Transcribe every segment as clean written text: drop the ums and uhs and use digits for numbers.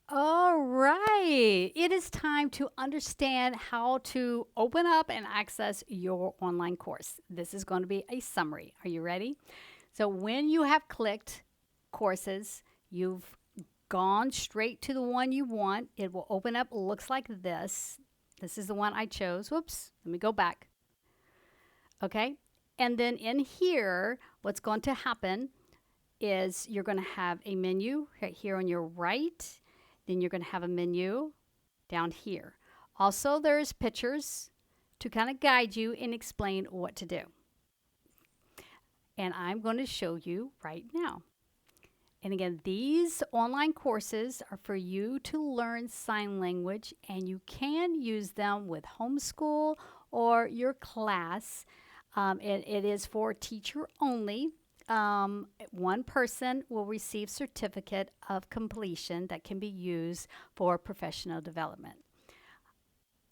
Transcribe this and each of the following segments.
All right. It is time to understand how to open up and access your online course. This is going to be a summary. Are you ready? So, when you have clicked courses, you've gone straight to the one you want. It will open up, looks like this. This is the one I chose. Whoops. Let me go back. Okay. And then in here, what's going to happen is you're going to have a menu right here on your right. Then you're going to have a menu down here. Also, there's pictures to kind of guide you and explain what to do. And I'm going to show you right now. And again, these online courses are for you to learn sign language, and you can use them with homeschool or your class. It is for teacher only. One person will receive certificate of completion that can be used for professional development.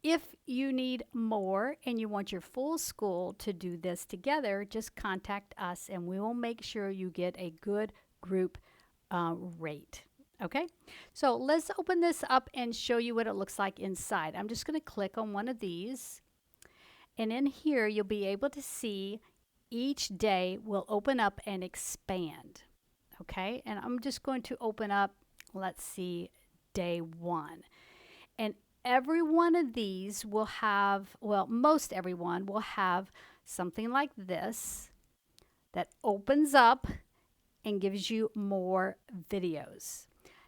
If you need more and you want your full school to do this together, just contact us and we will make sure you get a good group rate. Okay, so let's open this up and show you what it looks like inside. I'm just going to click on one of these, and in here you'll be able to see each day will open up and expand. Okay, and I'm just going to open up, let's see, day 1. And every one of these will have, well, most everyone will have something like this that opens up and gives you more videos.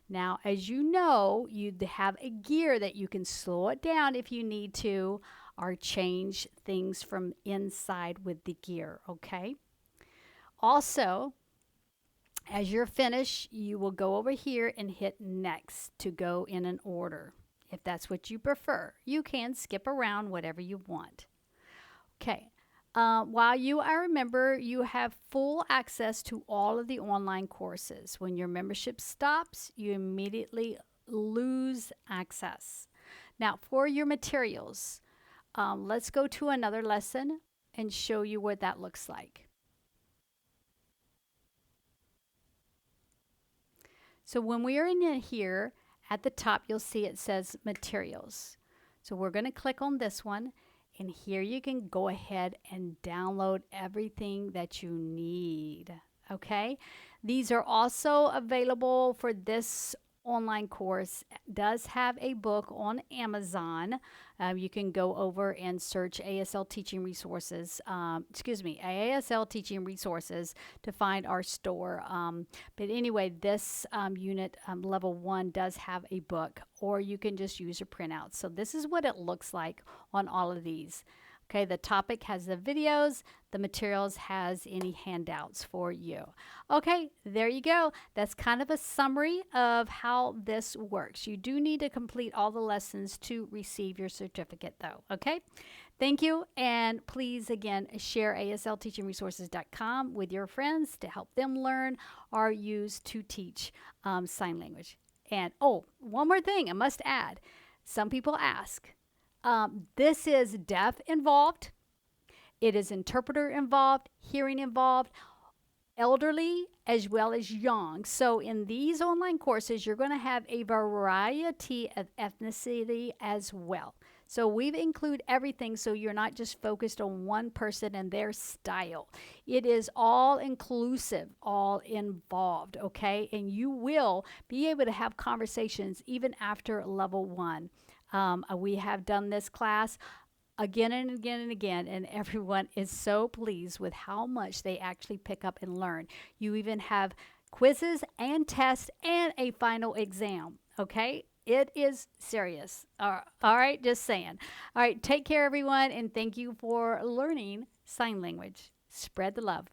Now, as you know, you have a gear that you can slow it down if you need to, or change things from inside with the gear, okay? Also, as you're finished, you will go over here and hit next to go in an order. If that's what you prefer, you can skip around whatever you want. Okay. While you are a member, you have full access to all of the online courses. When your membership stops, you immediately lose access. Now, for your materials, let's go to another lesson and show you what that looks like. So when we are in here, at the top, you'll see it says materials. So we're going to click on this one. And here you can go ahead and download everything that you need. Okay, these are also available for this online course. It does have a book on Amazon. You can go over and search ASL Teaching Resources, ASL Teaching Resources to find our store. But anyway, this unit level 1 does have a book, or you can just use a printout. So this is what it looks like on all of these. Okay, the topic has the videos, the materials has any handouts for you. Okay, there you go. That's kind of a summary of how this works. You do need to complete all the lessons to receive your certificate though, okay? Thank you, and please again share ASLTeachingResources.com with your friends to help them learn or use to teach sign language. And oh, one more thing I must add. Some people ask, this is deaf involved, it is interpreter involved, hearing involved, elderly as well as young. So in these online courses, you're going to have a variety of ethnicity as well. So we've included everything so you're not just focused on one person and their style. It is all inclusive, all involved, okay? And you will be able to have conversations even after level 1. We have done this class again and again and again, and everyone is so pleased with how much they actually pick up and learn. You even have quizzes and tests and a final exam, okay? It is serious. All right, just saying. All right, take care, everyone, and thank you for learning sign language. Spread the love.